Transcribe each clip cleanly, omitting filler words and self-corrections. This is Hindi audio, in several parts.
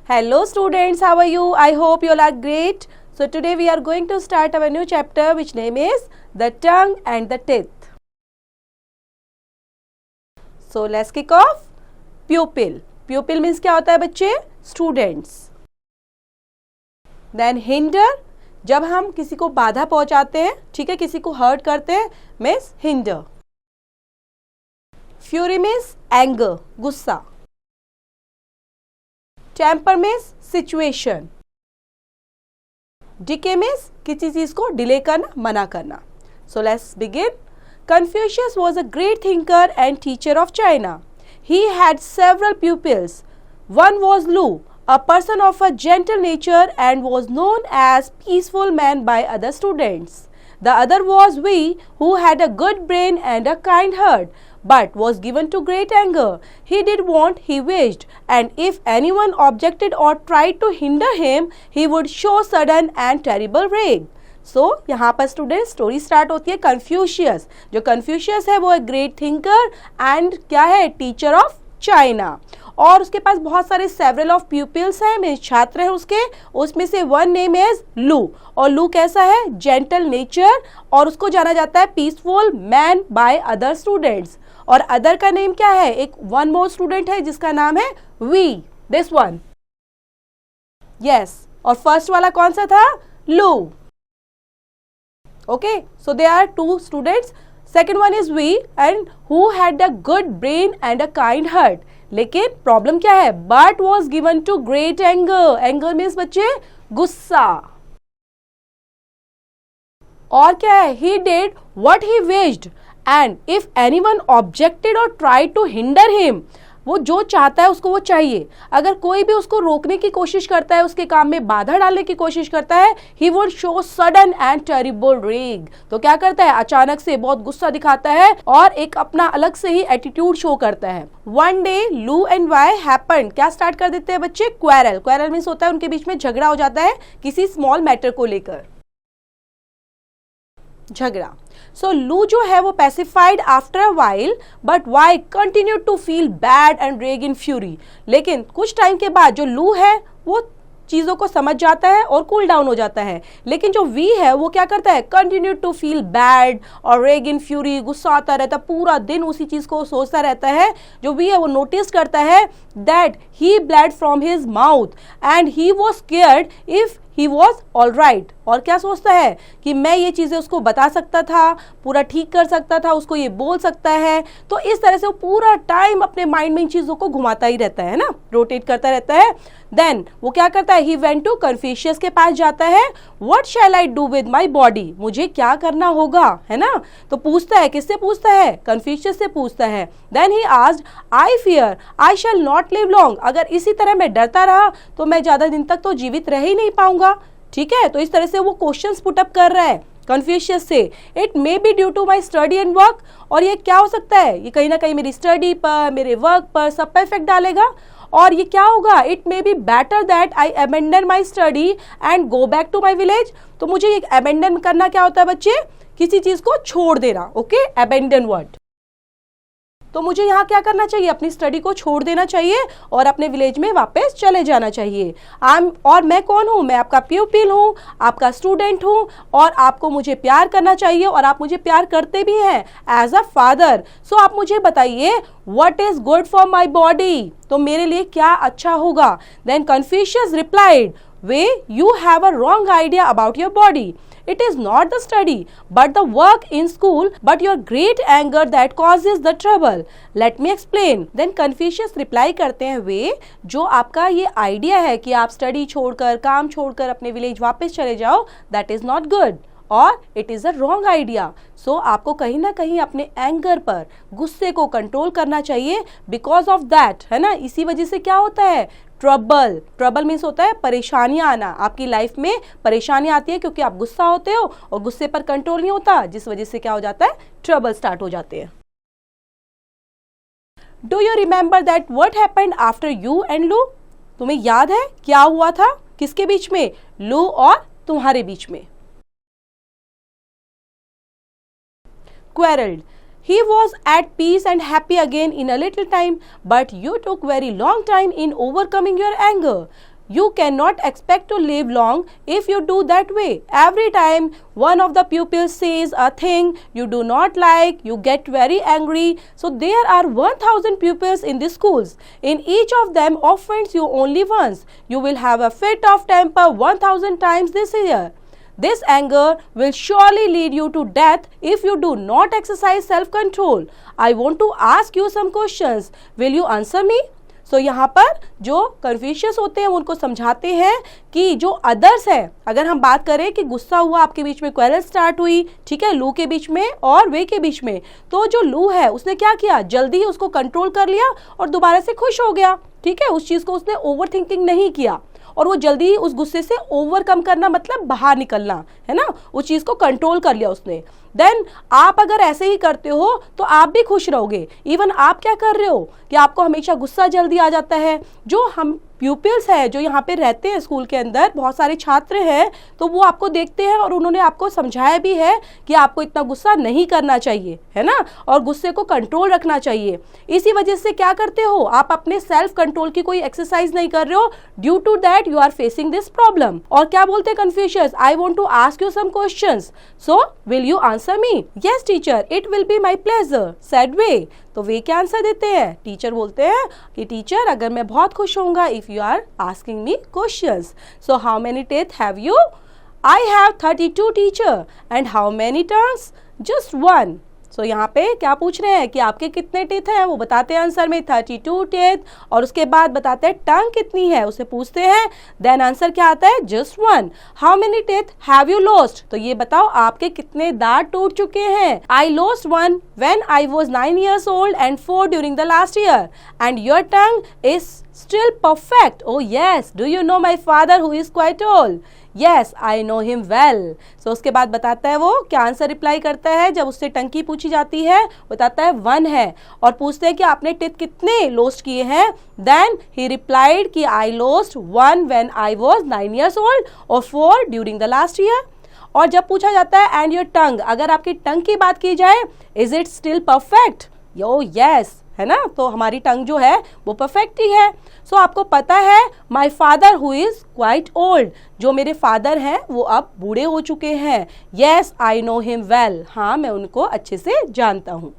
Hello students, how are you? I hope you all are great. So today we are going to start our new chapter which name is the tongue and the teeth. So let's kick off. Pupil. Pupil means क्या होता है बच्चे? Students. Then hinder. जब हम किसी को बाधा पहुंचाते हैं, ठीक है, किसी को हर्ट करते हैं, means hinder. Fury means anger, गुस्सा. Temper means situation. Decay means किसी चीज को डिले करना, मना करना. So let's begin. Confucius was a great thinker and teacher of China. He had several pupils. One was Lu, a person of a gentle nature and was known as peaceful man by other students. The other was Wei, who had a good brain and a kind heart, but was given to great anger. He did what he wished, and if anyone objected or tried to hinder him, he would show sudden and terrible rage. So, यहाँ पर स्टूडेंट स्टोरी स्टार्ट होती है कन्फ्यूशियस. जो कन्फ्यूशियस है वो एक ग्रेट थिंकर एंड क्या है, टीचर ऑफ चाइना. और उसके पास बहुत सारे सेवरल ऑफ प्यूपिल्स हैं, मेरे छात्र हैं उसके. उसमें से वन नेम इज लू. और लू कैसा है, जेंटल नेचर, और उसको जाना जाता है peaceful man by other students. और अदर का नेम क्या है, एक वन मोर स्टूडेंट है जिसका नाम है वी, दिस वन. यस, और फर्स्ट वाला कौन सा था, Lu. Okay, so they are two students. Second one is Wei and who had a good brain and a kind heart. लेकिन प्रॉब्लम क्या है, but was given to great anger. Anger means बच्चे गुस्सा. और क्या है, he did what he wished and if anyone objected और ट्राइड टू हिंडर हिम. वो जो चाहता है उसको वो चाहिए. अगर कोई भी उसको रोकने की कोशिश करता है, उसके काम में बाधा डालने की कोशिश करता है, he would show sudden and terrible रेग. तो क्या करता है, अचानक से बहुत गुस्सा दिखाता है और एक अपना अलग से ही एटीट्यूड शो करता है. वन डे लू एंड वाई हैपेंड. क्या स्टार्ट कर देते हैं बच्चे, क्वेरल. क्वेरल मीन्स होता है उनके बीच में झगड़ा हो जाता है किसी स्मॉल मैटर को लेकर, झगड़ा. सो लू जो है वो pacified after a while, but Wei continue to feel bad and rage in fury. लेकिन कुछ टाइम के बाद जो लू है वो चीजों को समझ जाता है और कूल डाउन हो जाता है. लेकिन जो वी है वो क्या करता है, कंटिन्यू टू फील बैड और रेग इन फ्यूरी, गुस्सा आता रहता है, पूरा दिन उसी चीज को सोचता रहता है. जो वी है वो नोटिस करता है that he blood from his mouth and he was scared if he was all right. और क्या सोचता है कि मैं ये चीजें उसको बता सकता था, पूरा ठीक कर सकता था, उसको ये बोल सकता है. तो इस तरह से वो पूरा टाइम अपने माइंड में इन चीजों को घुमाता ही रहता है ना, रोटेट करता रहता है. देन वो क्या करता है, ही वेंट टू कन्फ्यूशियस के पास जाता है. What shell I do with my body, मुझे क्या करना होगा, है ना. तो पूछता है, किससे पूछता है, कन्फ्यूशियस से पूछता है. Then he asked, I fear I shall not live long. अगर इसी तरह मैं डरता रहा तो मैं ज्यादा दिन तक तो जीवित रह ही नहीं पाऊंगा. ठीक है, तो इस तरह से वो क्वेश्चंस पुट अप कर रहा है कन्फ्यूशियस से. It may be due to my study and work. और ये क्या हो सकता है, ये कहीं ना कहीं मेरी स्टडी पर, मेरे वर्क पर, सब पर इफेक्ट डालेगा. और ये क्या होगा, it may be better that I abandon my study and go back to my village. तो मुझे ये अबेंडन करना क्या होता है बच्चे, किसी चीज को छोड़ देना. Okay, abandon word. तो मुझे यहाँ क्या करना चाहिए, अपनी स्टडी को छोड़ देना चाहिए और अपने विलेज में वापस चले जाना चाहिए. और मैं कौन हूँ, मैं आपका प्यूपिल हूँ, आपका स्टूडेंट हूँ, और आपको मुझे प्यार करना चाहिए और आप मुझे प्यार करते भी हैं एज अ फादर. सो आप मुझे बताइए what is good for my body, तो मेरे लिए क्या अच्छा होगा. Then Confucius replied, Wei you have a wrong idea about your body. It is not the study, but the work in school, but your great anger that causes the trouble. Let me explain. Then Confucius reply करते हैं, वे जो आपका ये आइडिया है कि आप स्टडी छोड़कर, काम छोड़कर अपने विलेज वापस चले जाओ, that is not good. और it is a wrong idea. So आपको कहीं ना कहीं अपने एंगर पर, गुस्से को कंट्रोल करना चाहिए. बिकॉज ऑफ दैट, है ना, इसी वजह से क्या होता है, ट्रबल. ट्रबल मीन्स होता है परेशानियां आना. आपकी लाइफ में परेशानियां आती है क्योंकि आप गुस्सा होते हो और गुस्से पर कंट्रोल नहीं होता, जिस वजह से क्या हो जाता है, ट्रबल स्टार्ट हो जाते हैं. Do you remember that what happened after you and लू. तुम्हें याद है क्या हुआ था, किसके बीच में, लू और तुम्हारे बीच में. Quarreled. He was at peace and happy again in a little time, but you took very long time in overcoming your anger. You cannot expect to live long if you do that way. Every time one of the pupils says a thing you do not like, you get very angry. So there are 1000 pupils in the schools. In each of them offends you only once. You will have a fit of temper 1000 times this year. This anger will surely lead you to death if you do not exercise self-control. I want to ask you some questions. Will you answer me? सो यहाँ पर जो कन्फ्यूशियस होते हैं उनको समझाते हैं कि जो अदर्स है, अगर हम बात करें कि गुस्सा हुआ, आपके बीच में क्वेरल स्टार्ट हुई, ठीक है, लू के बीच में और वे के बीच में, तो जो लू है उसने क्या किया, जल्दी उसको कंट्रोल कर लिया और दोबारा से खुश हो गया, ठीक है, उस चीज़ को उसने ओवर थिंकिंग नहीं किया और वो जल्दी ही उस गुस्से से ओवरकम करना मतलब बाहर निकलना, है ना, उस चीज़ को कंट्रोल कर लिया उसने। देन आप अगर ऐसे ही करते हो तो आप भी खुश रहोगे। इवन आप क्या कर रहे हो कि आपको हमेशा गुस्सा जल्दी आ जाता है। जो हम प्यूपिल्स है जो यहाँ पे रहते हैं स्कूल के अंदर, बहुत सारे छात्र हैं, तो वो आपको देखते हैं और उन्होंने आपको समझाया भी है कि आपको इतना गुस्सा नहीं करना चाहिए, है ना, और गुस्से को कंट्रोल रखना चाहिए। इसी वजह से क्या करते हो, आप अपने सेल्फ कंट्रोल की कोई एक्सरसाइज नहीं कर रहे हो, due to that you are facing this problem. और क्या बोलते हैं Confucius, I want to ask you some questions, so will you answer me? Yes teacher, it will be my pleasure, said वे। तो वे क्या आंसर देते हैं, टीचर बोलते हैं कि टीचर अगर मैं बहुत खुश होऊंगा if you are asking me questions. So how many teeth have you? I have 32 teacher. And how many tongues? Just 1। So यहाँ पे क्या पूछ रहे हैं कि आपके कितने टीथ हैं, वो बताते हैं आंसर में 32 टीथ, और उसके बाद बताते हैं टंग कितनी है, उसे पूछते हैं, देन आंसर क्या आता है, just 1। How many teeth have you lost? तो ये बताओ आपके कितने दांत टूट चुके हैं। I lost 1 when I was 9 years old and 4 during the last year. And your tongue is still perfect. Oh yes, do you know my father who is quite old? Yes, I know him well. So उसके बाद बताता है वो क्या आंसर रिप्लाई करता है जब उससे टंग की पूछी जाती है, बताता है 1 है, और पूछते हैं कि आपने टीथ कितने लॉस्ट किए हैं। Then he replied कि I lost 1 when I was 9 years old और 4 during the last year. और जब पूछा जाता है एंड योर टंग, अगर आपकी टंग की बात की जाए, is it still perfect? Yo yes, है ना, तो हमारी टंग जो है वो परफेक्ट ही है। सो आपको पता है my father who is quite old, जो मेरे फादर हैं वो अब बूढ़े हो चुके हैं। Yes I know him well, हाँ मैं उनको अच्छे से जानता हूँ।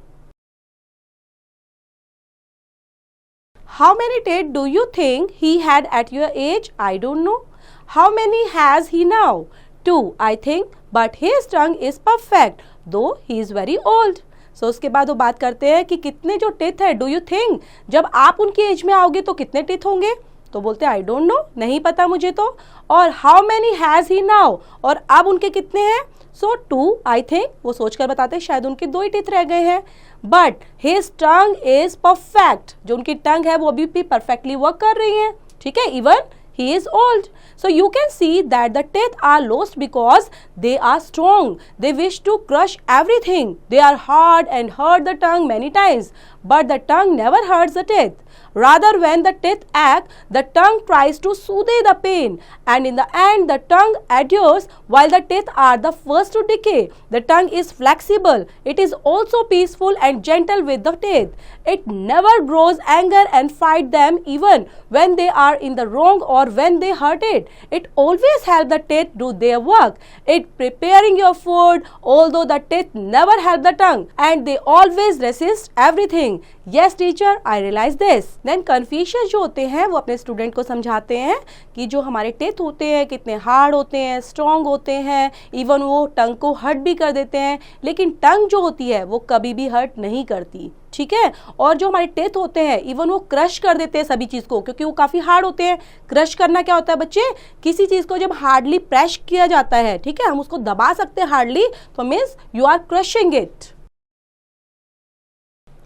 How many teeth do you think he had at your age? I don't know. How many has he now? 2 I think, but his tongue is perfect though he is very old. So उसके बाद वो बात करते हैं कि कितने जो टीथ है, डू यू थिंक जब आप उनकी एज में आओगे तो कितने टीथ होंगे? तो बोलते हैं आई डोंट नो, नहीं पता मुझे तो। और how many has he now, और अब उनके कितने हैं? सो 2 I think, वो सोचकर बताते हैं शायद उनके 2 ही टीथ रह गए हैं। But his tongue is perfect, जो उनकी टंग है वो अभी भी परफेक्टली वर्क कर रही है, ठीक है, even he is old. So you can see that the teeth are lost because they are strong. They wish to crush everything. They are hard and hurt the tongue many times, but the tongue never hurts the teeth. Rather, when the teeth ache, the tongue tries to soothe the pain, and in the end, the tongue endures while the teeth are the first to decay. The tongue is flexible. It is also peaceful and gentle with the teeth. It never grows anger and fight them even when they are in the wrong or when they hurt it. It always helps the teeth do their work. It preparing your food, although the teeth never help the tongue, and they always resist everything. Yes, teacher, I realize this. Then Confucius जो होते हैं वो अपने स्टूडेंट को समझाते हैं कि जो हमारे टेथ होते हैं कितने हार्ड होते हैं, स्ट्रॉन्ग होते हैं, इवन वो टंग को हर्ट भी कर देते हैं, लेकिन टंग जो होती है वो कभी भी हर्ट नहीं करती, ठीक है। और जो हमारे टेथ होते हैं इवन वो क्रश कर देते हैं सभी चीज़ को, क्योंकि वो काफ़ी हार्ड होते हैं। क्रश करना क्या होता है बच्चे? किसी चीज़ को जब हार्डली प्रेस किया जाता है, ठीक है, हम उसको दबा सकते हैं हार्डली, तो means you are crushing it.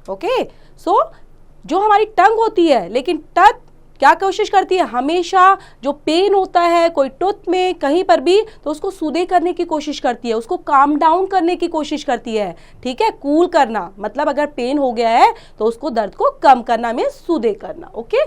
Okay, so जो हमारी टंग होती है, लेकिन टंग क्या कोशिश करती है, हमेशा जो पेन होता है कोई टूथ में कहीं पर भी, तो उसको सूदे करने की कोशिश करती है, उसको काम डाउन करने की कोशिश करती है, ठीक है, कूल करना, मतलब अगर पेन हो गया है तो उसको दर्द को कम करना में सूदे करना। ओके,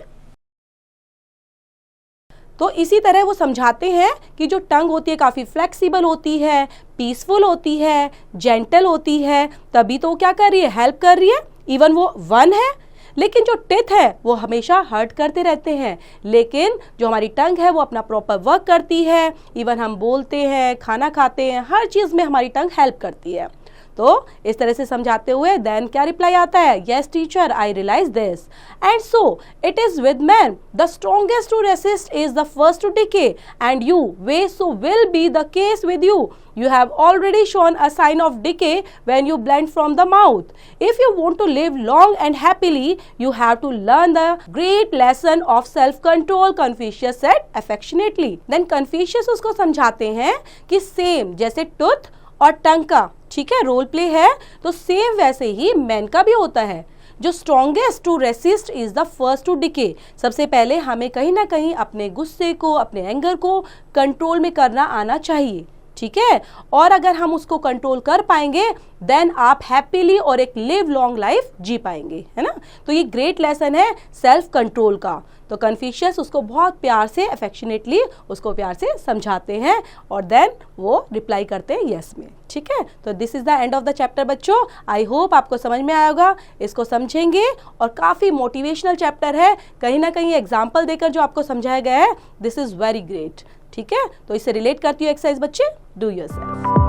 तो इसी तरह वो समझाते हैं कि जो टंग होती है काफ़ी फ्लेक्सिबल होती है, पीसफुल होती है, जेंटल होती है, तभी तो क्या कर रही है, हेल्प कर रही है। इवन वो 1 है, लेकिन जो टिथ है वो हमेशा हर्ट करते रहते हैं, लेकिन जो हमारी टंग है वो अपना प्रॉपर वर्क करती है। इवन हम बोलते हैं, खाना खाते हैं, हर चीज में हमारी टंग हेल्प करती है। तो इस तरह से समझाते हुए देन क्या रिप्लाई आता है, yes teacher I realize this and so it is with man the strongest to resist is the first to decay and you way so will be the case with you. You have already shown a sign of decay when you blend from the mouth. If you want to live long and happily, you have to learn the great lesson of self-control, Confucius said affectionately. Then Confucius उसको समझाते हैं कि सेम जैसे टूथ और टंग का, ठीक है, रोल प्ले है, तो सेम वैसे ही मैन का भी होता है। जो strongest to resist is the first to decay. सबसे पहले हमें कहीं ना कहीं अपने गुस्से को, अपने एंगर को कंट्रोल में करना आना चाहिए, ठीक है। और अगर हम उसको कंट्रोल कर पाएंगे देन आप हैप्पीली और एक लिव लॉन्ग लाइफ जी पाएंगे, है ना। तो ये ग्रेट लेसन है सेल्फ कंट्रोल का। तो कन्फ्यूशियस उसको बहुत प्यार से, अफेक्शनेटली उसको प्यार से समझाते हैं और देन वो रिप्लाई करते हैं यस में, ठीक है। तो this is the end of the chapter बच्चों। आई होप आपको समझ में आया होगा, इसको समझेंगे और काफ़ी मोटिवेशनल चैप्टर है, कहीं ना कहीं एग्जाम्पल देकर जो आपको समझाया गया है, दिस इज वेरी ग्रेट, ठीक है। तो इससे रिलेट करती हूँ एक्सरसाइज बच्चे, डू योरसेल्फ।